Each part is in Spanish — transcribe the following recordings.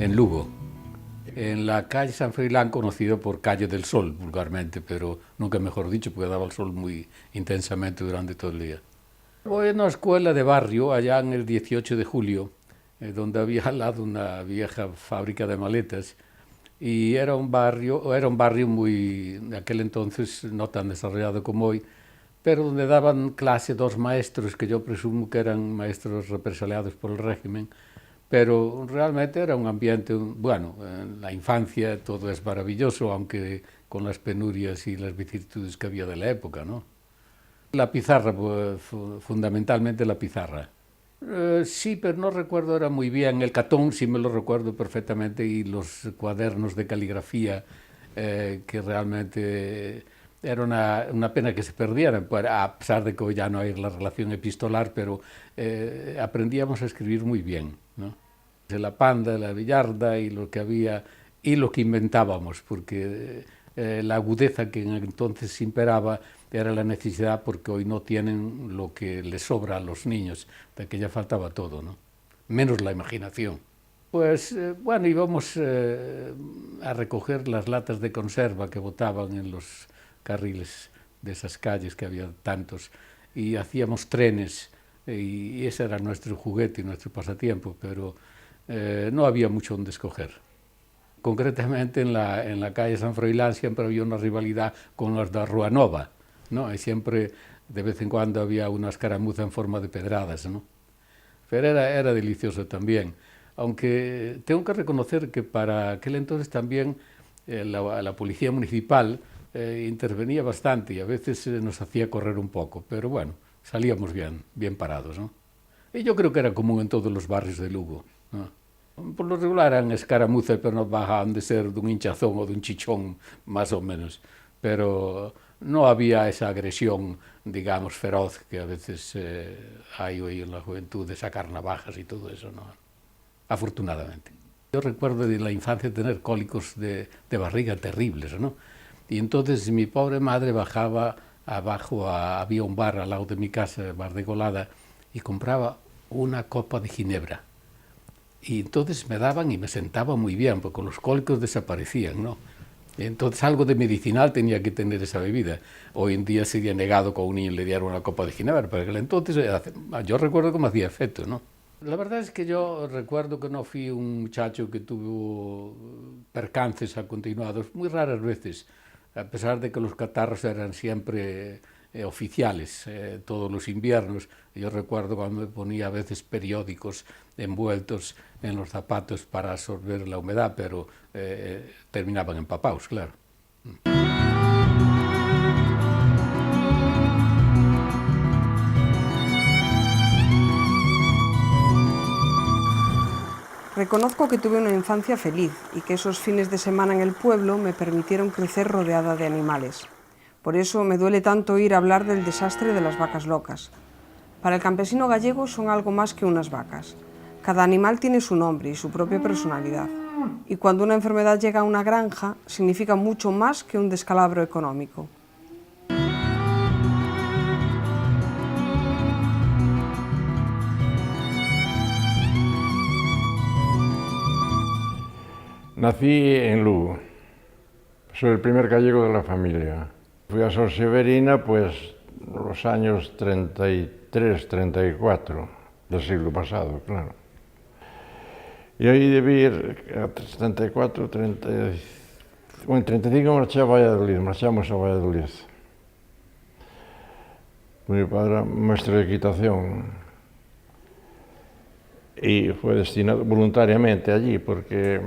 en Lugo, en la calle San Froilán, conocido por Calle del Sol, vulgarmente, pero nunca mejor dicho, porque daba el sol muy intensamente durante todo el día. Voy a una escuela de barrio, allá en el 18 de julio, donde había al lado una vieja fábrica de maletas, y era un barrio muy, de aquel entonces, no tan desarrollado como hoy, pero donde daban clase dos maestros que yo presumo que eran maestros represaliados por el régimen, pero realmente era un ambiente, bueno, en la infancia todo es maravilloso, aunque con las penurias y las vicisitudes que había de la época, ¿no? La pizarra, pues, fundamentalmente la pizarra. Sí, pero no recuerdo ahora muy bien. El catón sí me lo recuerdo perfectamente y los cuadernos de caligrafía que realmente era una pena que se perdieran, pues, a pesar de que hoy ya no hay la relación epistolar, pero aprendíamos a escribir muy bien, ¿no? La Panda, la Villarda y lo que había y lo que inventábamos, porque la agudeza que entonces imperaba era la necesidad, porque hoy no tienen lo que les sobra a los niños, de que ya faltaba todo, ¿no? Menos la imaginación. Pues bueno, íbamos a recoger las latas de conserva que botaban en los carriles de esas calles que había tantos, y hacíamos trenes, y ese era nuestro juguete y nuestro pasatiempo, pero no había mucho donde escoger. Concretamente en la calle San Froilán siempre había una rivalidad con los de Rua Nova, ¿no? Y siempre, de vez en cuando, había una escaramuza en forma de pedradas, ¿no? Pero era delicioso también. Aunque tengo que reconocer que para aquel entonces también la policía municipal intervenía bastante y a veces nos hacía correr un poco, pero bueno, salíamos bien parados, ¿no? Y yo creo que era común en todos los barrios de Lugo, ¿no? Por lo regular eran escaramuzas, pero no bajaban de ser de un hinchazón o de un chichón, más o menos. Pero no había esa agresión, digamos, feroz que a veces hay hoy en la juventud, de sacar navajas y todo eso, ¿no? Afortunadamente. Yo recuerdo de la infancia tener cólicos de barriga terribles, ¿no? Y entonces mi pobre madre bajaba abajo, había un bar al lado de mi casa, el bar de Golada, y compraba una copa de ginebra. Y entonces me daban y me sentaba muy bien, porque los cólicos desaparecían, ¿no? Entonces algo de medicinal tenía que tener esa bebida. Hoy en día sería negado que a un niño le diera una copa de ginebra, pero entonces yo recuerdo cómo hacía efecto, ¿no? La verdad es que yo recuerdo que no fui un muchacho que tuvo percances continuados, muy raras veces, a pesar de que los catarros eran siempre oficiales, todos los inviernos. Yo recuerdo cuando me ponía a veces periódicos envueltos en los zapatos para absorber la humedad, pero terminaban empapados, claro. Reconozco que tuve una infancia feliz y que esos fines de semana en el pueblo me permitieron crecer rodeada de animales. Por eso me duele tanto oír hablar del desastre de las vacas locas. Para el campesino gallego son algo más que unas vacas. Cada animal tiene su nombre y su propia personalidad. Y cuando una enfermedad llega a una granja, significa mucho más que un descalabro económico. Nací en Lugo. Soy el primer gallego de la familia. Fui a Sor Severina, pues, los años 33, 34 del siglo pasado, claro. Y ahí debí ir a 74, 30... Bueno, en 35 marchamos a Valladolid. Mi padre era maestro de equitación y fue destinado voluntariamente allí porque,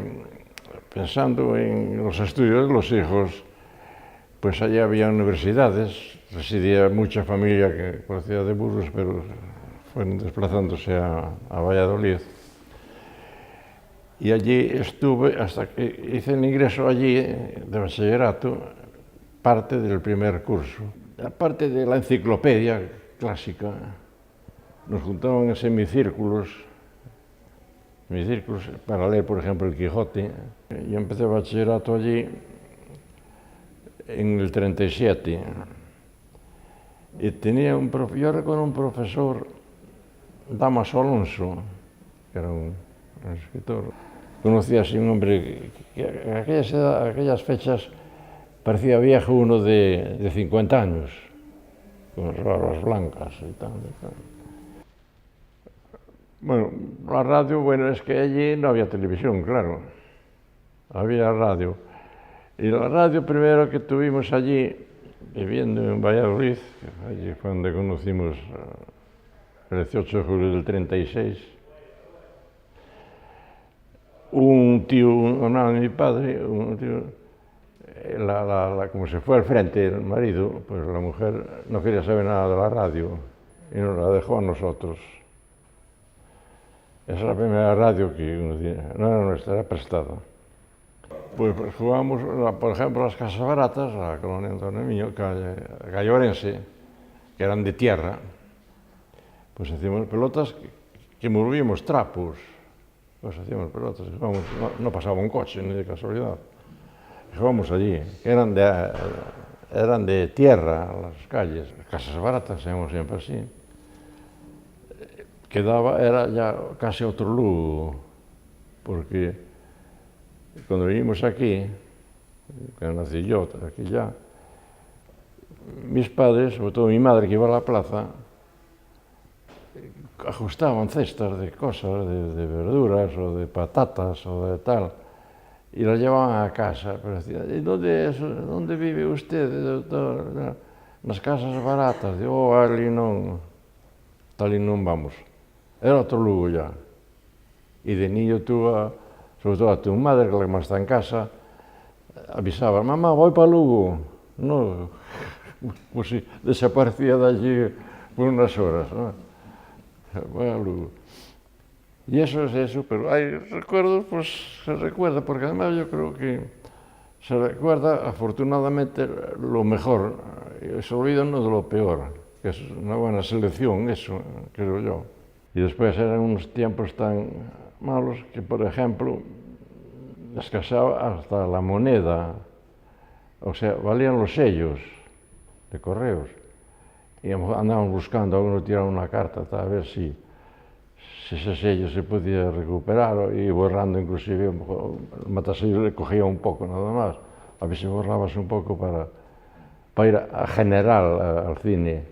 pensando en los estudios de los hijos, pues allí había universidades, residía mucha familia que procedía de Burgos, pero fueron desplazándose a Valladolid. Y allí estuve hasta que hice el ingreso allí de bachillerato, parte del primer curso. Aparte de la enciclopedia clásica, nos juntaban en semicírculos para leer, por ejemplo, el Quijote. Yo empecé bachillerato allí en el 37 y tenía yo recuerdo un profesor, Damaso Alonso, que era un escritor, conocí así un hombre que en aquellas fechas parecía viejo, uno de 50 años, con barbas blancas y tal. Bueno, la radio, bueno, es que allí no había televisión, claro, había radio. Y la radio primero que tuvimos allí, viviendo en Valladolid, allí fue donde conocimos el 18 de julio del 36, un tío, un hermano de mi padre, un tío, como se fue al frente el marido, pues la mujer no quería saber nada de la radio y nos la dejó a nosotros. Esa es la primera radio que no era nuestra, era prestada. Pues jugábamos, por ejemplo, las casas baratas, la colonia Antonio Miño, calle Orense, que eran de tierra. Pues hacíamos pelotas que movíamos trapos. Pues hacíamos pelotas, no pasaba un coche ni de casualidad. Jugábamos allí, que eran de tierra las calles, casas baratas, hacíamos siempre así. Era ya casi otro Lugo, porque cuando vinimos aquí, que nací yo, aquí ya, mis padres, sobre todo mi madre que iba a la plaza, ajustaban cestas de cosas, de verduras o de patatas o de tal, y las llevaban a casa. Pero decían, ¿y dónde vive usted, doctor? Nas casas baratas. Digo, ali non vamos. Era outro Lugo ya. E de niño sobre todo a tu madre, que la que máis está en casa, avisaba, mamá, voy para Lugo. No, pues sí, desaparecía de allí por unas horas, ¿no? Voy a Lugo. Y eso es eso, pero hay recuerdos, pues se recuerda, porque además yo creo que se recuerda afortunadamente lo mejor, y se olvida uno de lo peor, que es una buena selección, eso, creo yo. Y después eran unos tiempos tan malos que, por ejemplo, escaseaba hasta la moneda, o sea, valían los sellos de correos. Y andábamos buscando, algunos tiraron una carta, a ver si ese sello se podía recuperar, y borrando inclusive, el matasello le cogía un poco nada más, a ver si borrabas un poco para ir a general al cine,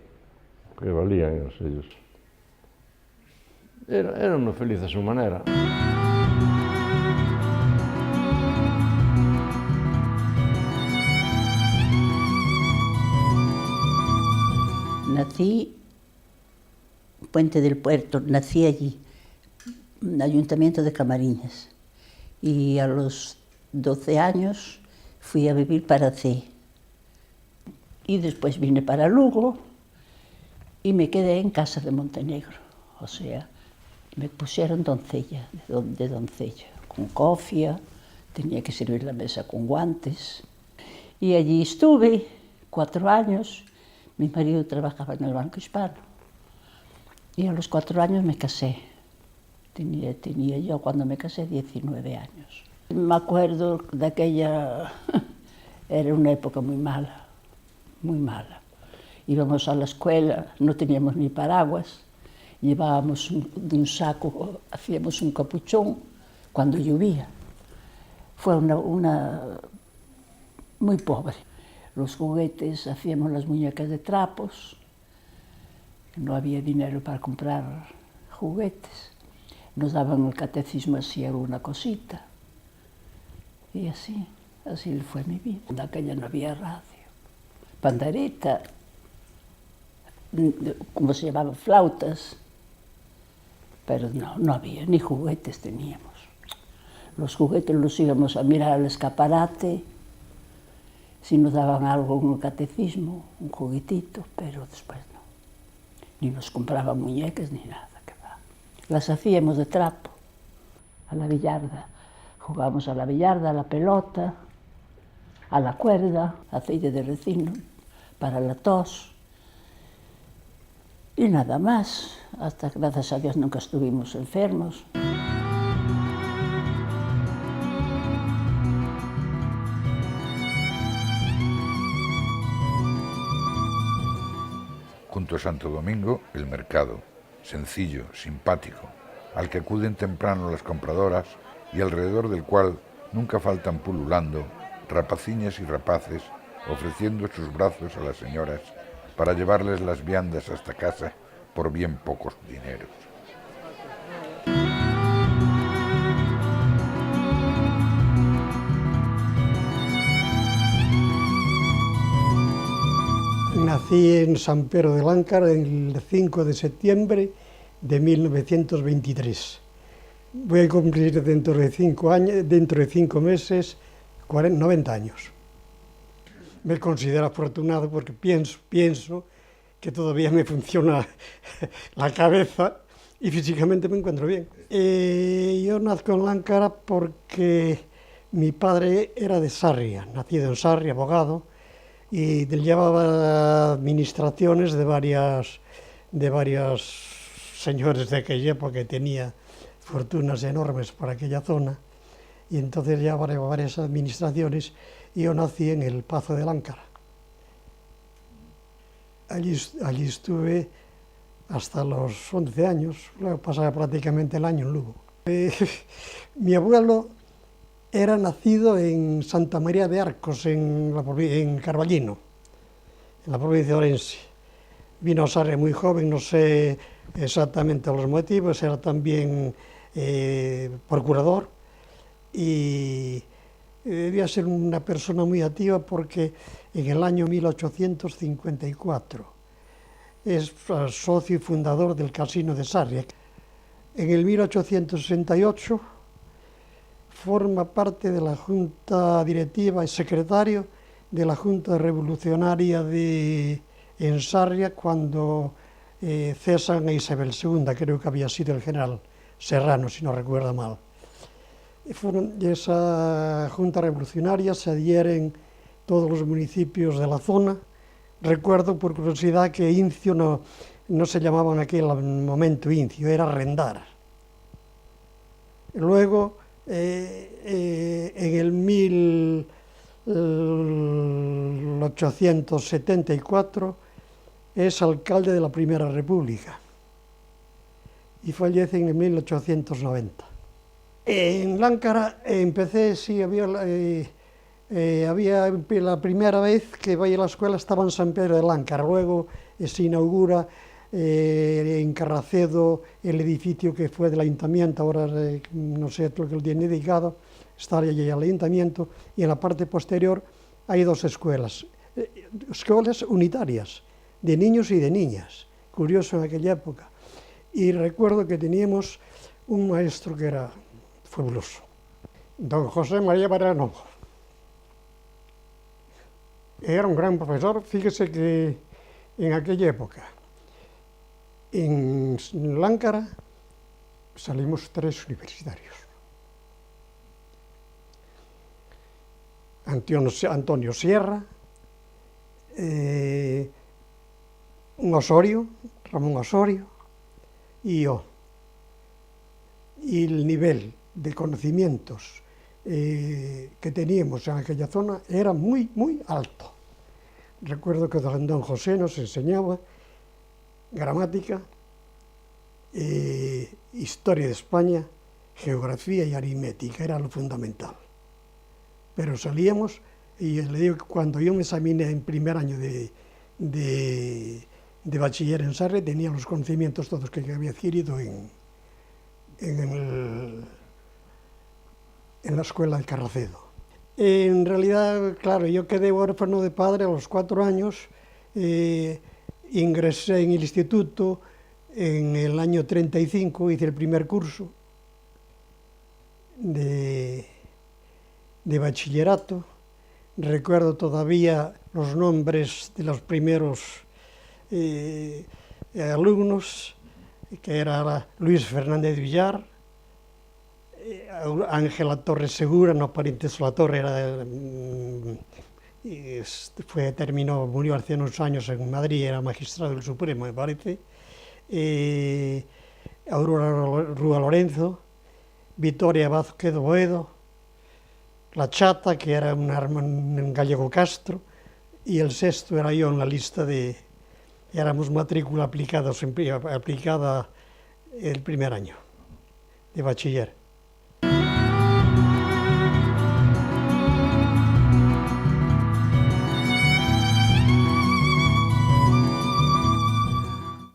que valían los sellos. Era uno feliz a su manera. Nací en Puente del Puerto, nací allí, en el Ayuntamiento de Camariñas. Y a los 12 años fui a vivir para C. Y después vine para Lugo y me quedé en casa de Montenegro. O sea, me pusieron doncella, de doncella, con cofia, tenía que servir la mesa con guantes. Y allí estuve 4 años. Mi marido trabajaba en el Banco Hispano. Y a los 4 años me casé. Tenía yo, cuando me casé, 19 años. Me acuerdo de aquella... Era una época muy mala, muy mala. Íbamos a la escuela, no teníamos ni paraguas, llevábamos de un saco, hacíamos un capuchón cuando llovía. Fue una muy pobre. Los juguetes, hacíamos las muñecas de trapos, no había dinero para comprar juguetes. Nos daban el catecismo así, alguna cosita. Y así fue mi vida. En aquella no había radio. Pandereta, como se llamaban, flautas, pero no había, ni juguetes teníamos. Los juguetes los íbamos a mirar al escaparate, si nos daban algo en el catecismo, un juguetito, pero después no. Ni nos compraban muñecas ni nada, que va. Las hacíamos de trapo, a la billarda. Jugábamos a la billarda, a la pelota, a la cuerda, aceite de resino para la tos. Y nada más, hasta gracias a Dios nunca estuvimos enfermos. Junto a Santo Domingo, el mercado, sencillo, simpático, al que acuden temprano las compradoras y alrededor del cual nunca faltan pululando rapaciñas y rapaces, ofreciendo sus brazos a las señoras para llevarles las viandas hasta casa por bien pocos dineros. Nací en San Pedro de Láncara el 5 de septiembre de 1923. Voy a cumplir dentro de 5 meses 90 años. Me considero afortunado porque pienso que todavía me funciona la cabeza y físicamente me encuentro bien. Yo nazco en Láncara porque mi padre era de Sarria, nacido en Sarria, abogado, y llevaba administraciones de varios señores de aquella época que tenía fortunas enormes para aquella zona, y entonces llevaba varias administraciones, y yo nací en el Pazo de Láncara. Allí estuve hasta los 11 años, luego pasaba prácticamente el año en Lugo. Mi abuelo era nacido en Santa María de Arcos, en Carballino, en la provincia de Orense. Vino a Sarria muy joven, no sé exactamente los motivos, era también procurador y debía ser una persona muy activa porque en el año 1854 es socio y fundador del Casino de Sarria. En el 1868 forma parte de la Junta Directiva y secretario de la Junta Revolucionaria en Sarria cuando cesan a Isabel II, creo que había sido el general Serrano, si no recuerdo mal. De esa Junta Revolucionaria se adhieren todos los municipios de la zona. Recuerdo por curiosidad que Incio no se llamaba en aquel momento Incio, era Rendar. Luego, en el 1874 es alcalde de la Primera República y fallece en el 1890. En Láncara empecé, sí, había la primera vez que vaya a la escuela estaba en San Pedro de Láncara, luego se inaugura en Carracedo el edificio que fue del ayuntamiento, ahora no sé lo que lo tiene dedicado, está allí el ayuntamiento, y en la parte posterior hay dos escuelas unitarias, de niños y de niñas, curioso en aquella época. Y recuerdo que teníamos un maestro que era fabuloso, don José María Barano. Era un gran profesor, fíjese que en aquella época, en Láncara salimos 3 universitarios. Antonio Sierra, un Osorio, Ramón Osorio, y yo. Y el nivel de conocimientos que teníamos en aquella zona era muy, muy alto. Recuerdo que don José nos enseñaba gramática, historia de España, geografía y aritmética, era lo fundamental. Pero salíamos, y le digo que cuando yo me examiné en primer año de bachiller en Sarria, tenía los conocimientos todos que había adquirido en la escuela de Carracedo. En realidad, claro, yo quedé huérfano de padre a los 4 años, ingresé en el instituto en el año 35, hice el primer curso de bachillerato. Recuerdo todavía los nombres de los primeros alumnos, que era Luis Fernández Villar, Ángela Torres Segura, no pariente de la Torre, murió hace unos años en Madrid, era magistrado del Supremo, me parece. Aurora Rúa Lorenzo, Victoria Vázquez Boedo, La Chata, que era un gallego Castro, y el sexto era yo en la lista éramos matrícula aplicada el primer año. de bachiller.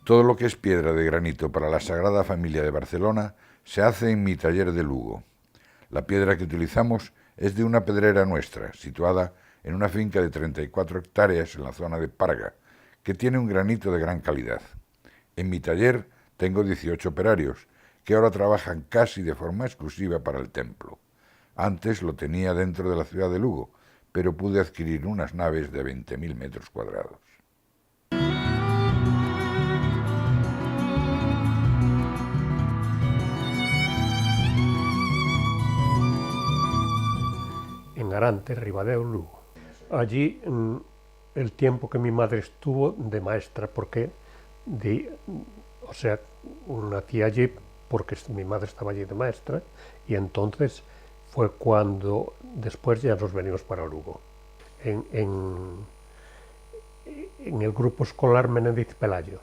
Todo lo que es piedra de granito para la Sagrada Familia de Barcelona se hace en mi taller de Lugo. La piedra que utilizamos es de una pedrera nuestra, situada en una finca de 34 hectáreas en la zona de Parga, que tiene un granito de gran calidad. En mi taller tengo 18 operarios, que ahora trabajan casi de forma exclusiva para el templo. Antes lo tenía dentro de la ciudad de Lugo, pero pude adquirir unas naves de 20.000 metros cuadrados. En Arante, Ribadeo, Lugo. Allí, el tiempo que mi madre estuvo de maestra, porque nací allí porque mi madre estaba allí de maestra, y entonces fue cuando después ya nos venimos para Lugo. En el grupo escolar Menéndez Pelayo,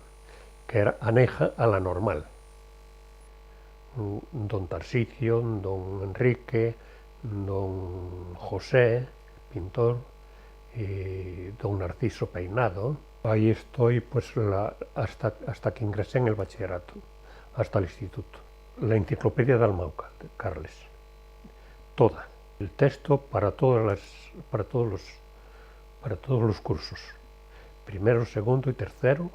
que era aneja a la normal. Don Tarsicio, don Enrique, don José, pintor, y don Narciso Peinado. Ahí estoy pues hasta que ingresé en el bachillerato, hasta el instituto. La enciclopedia de Almauca, de Carles, toda. El texto para todos los cursos, primero, segundo y tercero,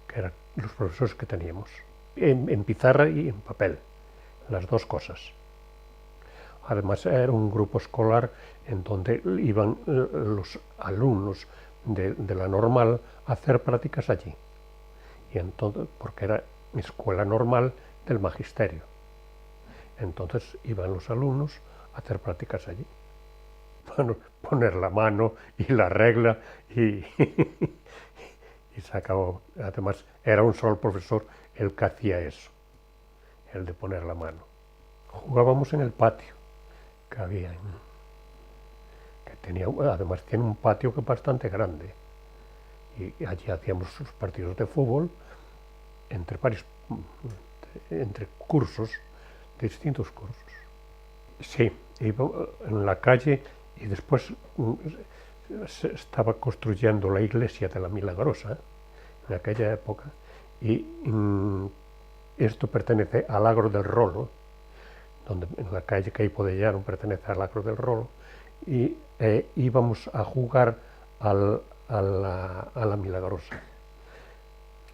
que eran los profesores que teníamos, en pizarra y en papel, las dos cosas. Además era un grupo escolar en donde iban los alumnos de la normal a hacer prácticas allí, y entonces, porque era escuela normal del magisterio, entonces iban los alumnos a hacer prácticas allí. Bueno, poner la mano y la regla y se acabó. Además era un solo profesor el que hacía eso, el de poner la mano. Jugábamos en el patio que había, además tiene un patio que es bastante grande, y allí hacíamos los partidos de fútbol entre cursos, distintos cursos. Sí, iba en la calle, y después se estaba construyendo la iglesia de la Milagrosa en aquella época, y esto pertenece al Agro del Rolo, donde en la calle Queipo de Llano pertenece al Agro del Rolo, y íbamos a jugar a la Milagrosa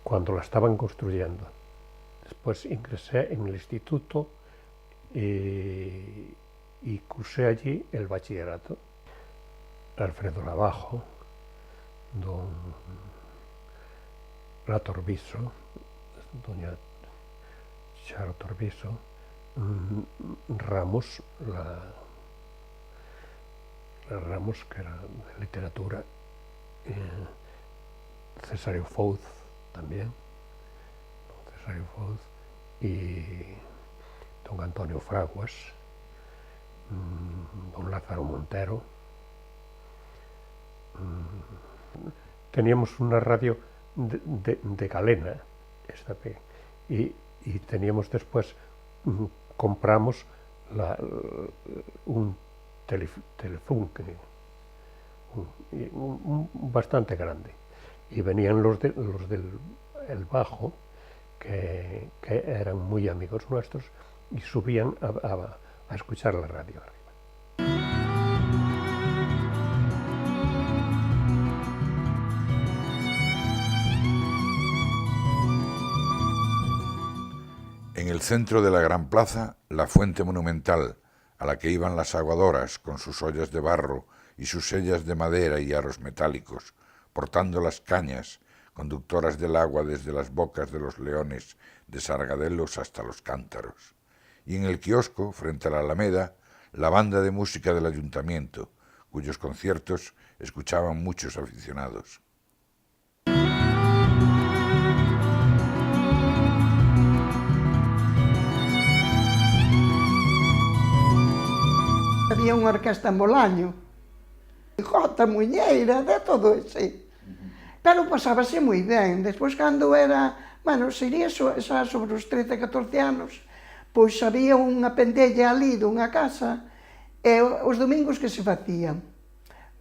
cuando la estaban construyendo. Después ingresé en el instituto y cursé allí el bachillerato. Alfredo Lavajo, don La Torbiso, doña Charo Torbiso, Ramos, Ramos, que era de literatura, Cesario Fouz también, don Cesario Fouz, y don Antonio Fraguas, don Lázaro Montero. Teníamos una radio de galena, y teníamos después, compramos un Telefunken, bastante grande, y venían los del bajo, que eran muy amigos nuestros, y subían a escuchar la radio arriba. En el centro de la gran plaza, la fuente monumental, a la que iban las aguadoras con sus ollas de barro y sus sellas de madera y aros metálicos, portando las cañas, conductoras del agua desde las bocas de los leones de Sargadelos hasta los cántaros. Y en el kiosco, frente a la Alameda, la banda de música del ayuntamiento, cuyos conciertos escuchaban muchos aficionados. Había unha orquesta en Bolaño, jota, muñeira, de todo ese. Pero pasábase moi ben. Despois, cando era, sería xa sobre os 13, 14 anos, pois había unha pendella ali dunha casa, e os domingos que se facían?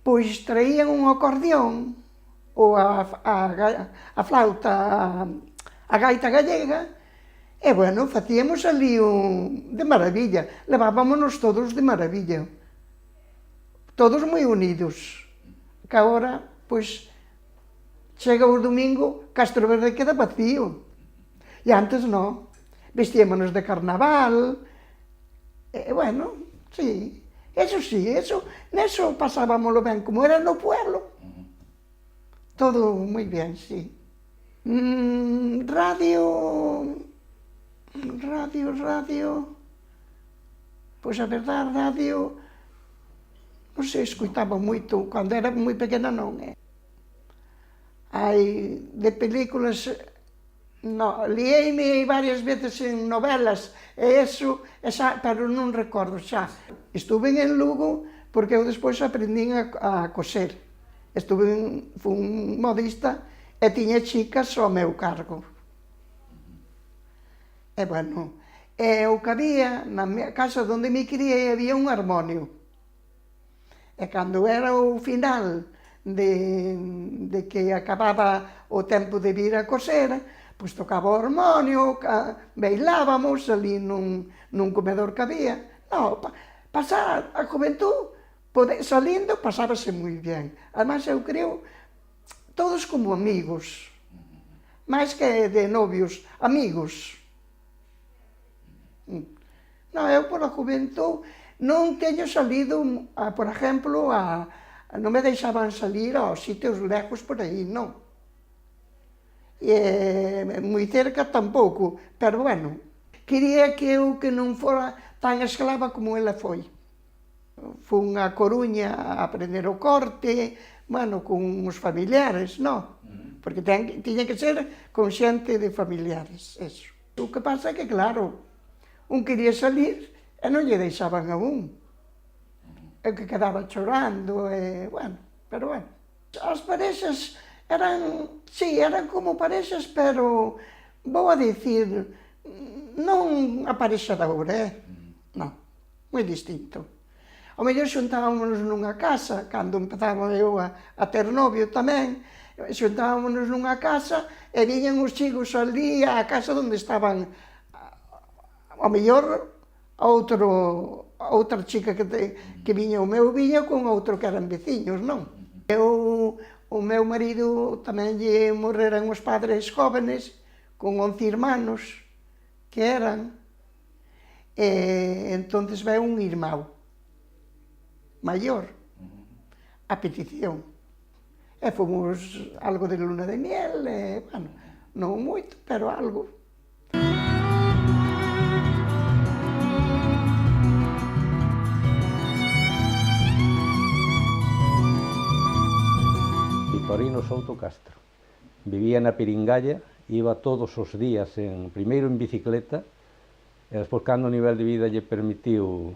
Pois traían un acordeón, ou a flauta, a gaita gallega, e, bueno, facíamos ali de maravilla, levábamonos todos de maravilla, todos moi unidos, que agora, pois, chega o domingo, Castro Verde queda vacío, e antes non, vestíamonos de carnaval, e, bueno, sí, neso pasábamoslo ben, como era no pueblo, todo moi ben, sí. Radio, pois a verdade, radio, non sei, escoitaba moito, cando era moi pequena non, hai de películas, liei-me varias veces en novelas, e eso, pero non recordo xa. Estuve en Lugo porque eu despois aprendín a coser, fui modista e tiña chicas ao meu cargo. E, bueno, o que había, na casa onde me criei, había un armonio. E cando era o final de que acababa o tempo de vir a coser, pois tocaba o armonio, bailábamos ali nun comedor que había. No, pasar a juventud, salindo, pasábase moi ben. Además, eu creo, todos como amigos, máis que de novios, amigos. Non, eu pola juventud non teño salido, por exemplo, non me deixaban salir aos sitios lejos por aí, non. E moi cerca tampouco, pero, bueno, quería que eu que non fora tan esclava como ela foi. Fun a Coruña a aprender o corte, bueno, con os familiares, non? Porque tiña que ser con xente de familiares, eso. O que pasa é que, claro, un quería salir e non lle deixaban a un. E que quedaba chorando, e, bueno, pero, bueno. As parexas eran, sí, eran como parexas, pero, vou a dicir, non a parexa da agora, non, moi distinto. Ao mellor xuntábamos nunha casa, cando empezaba eu a ter novio tamén, xuntábamos nunha casa e viñan os chicos ali á casa onde estaban, ao mellor, outra chica que viña o meu viña con outro que eran veciños, non? O meu marido tamén lle morreran os padres jóvenes, con 11 irmáns que eran, e entonces veu un irmão maior, a petición. E fomos algo de luna de miel, e, bueno, non moito, pero algo. Vitorino Souto Castro. Vivía na Piringalla, iba todos os días, primeiro en bicicleta, e despois, cando o nivel de vida lle permitiu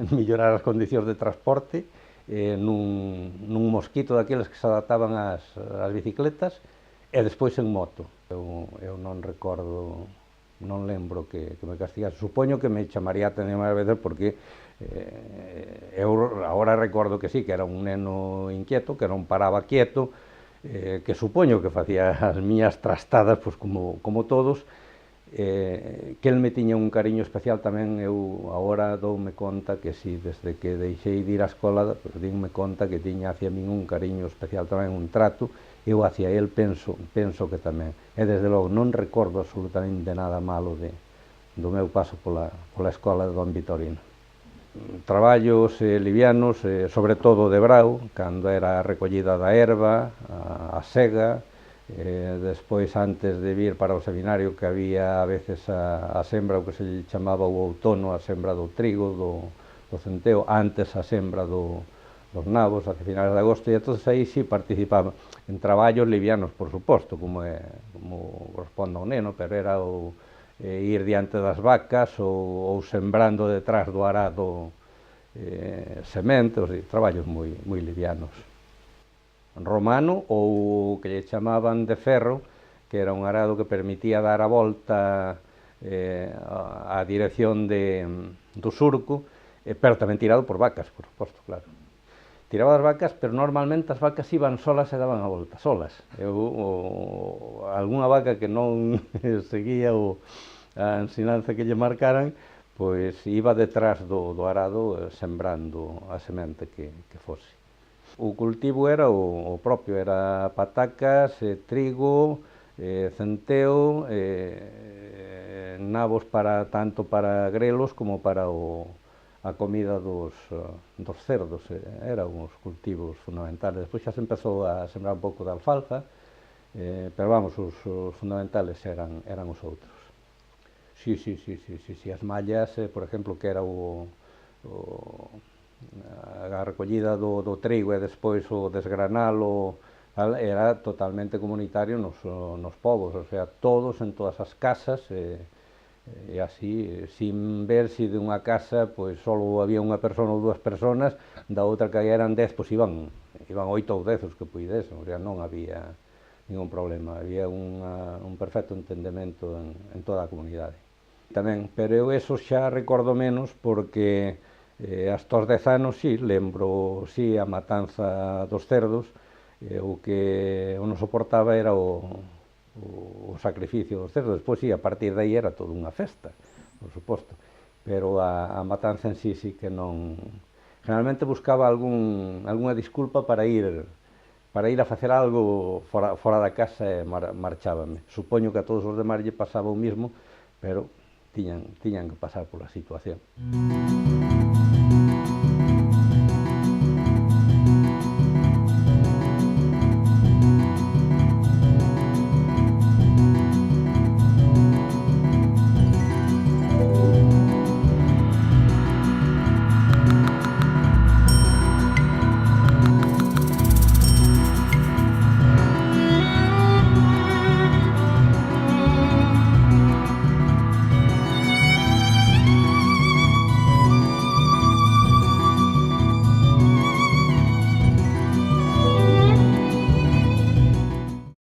mellorar as condicións de transporte, nun mosquito daqueles que se adaptaban ás bicicletas, e despois en moto. Eu non recordo, non lembro que me castigase. Supoño que me chamaría a tener máis veces porque eu agora recordo que sí, que era un neno inquieto, que non paraba quieto, que supoño que facía as miñas trastadas, pois como todos, que el me tiña un cariño especial tamén. Eu agora doume conta que si, desde que deixei de ir á escola, pues, dime conta que tiña hacia min un cariño especial tamén, un trato, eu hacia el penso que tamén. E desde logo non recordo absolutamente nada malo do meu paso pola escola de Don Vitorino. Traballos livianos, sobre todo de brao, cando era a recollida da erva, a sega, despois, antes de vir para o seminario, que había a veces a sembra, o que se chamaba o outono, a sembra do trigo, do centeo, antes a sembra dos nabos, hacia finales de agosto, e entonces aí sí participaba en traballos livianos, por suposto, como corresponde ao neno, pero era ir diante das vacas ou sembrando detrás do arado sementos, traballos moi livianos. Romano, ou que lle chamaban de ferro, que era un arado que permitía dar a volta a dirección do surco, pero tamén tirado por vacas, por suposto, claro. Tiraba as vacas, pero normalmente as vacas iban solas e daban a volta, solas. Algúna vaca que non seguía a ensinanza que lle marcaran, pois iba detrás do arado sembrando a semente que fose. O cultivo era o propio, era patacas, trigo, centeo, nabos tanto para grelos como para a comida dos cerdos, eran os cultivos fundamentales. Despois xa se empezou a sembrar un pouco de alfalfa, pero vamos, os fundamentales eran os outros. Sí, as mallas, por exemplo, que era a recollida do trigo e despois o desgranalo, era totalmente comunitario nos povos, o sea, todos en todas as casas, e así, sin ver se de unha casa pois só había unha persona ou dúas personas, da outra que eran 10, pois iban 8 ou 10 os que puidesen, o sea, non había ningún problema, había un perfecto entendemento en toda a comunidade. Tamén, pero eu eso xa recordo menos porque hasta os 10 anos, sí, lembro, sí, a matanza dos cerdos, o que eu non soportaba era o sacrificio dos cerdos. Despois, sí, a partir de aí era toda unha festa, por suposto, pero a matanza en sí que non... Generalmente buscaba algunha disculpa para ir a facer algo fora da casa e marchábame. Supoño que a todos os demais lle pasaba o mismo, pero tiñan que pasar pola situación.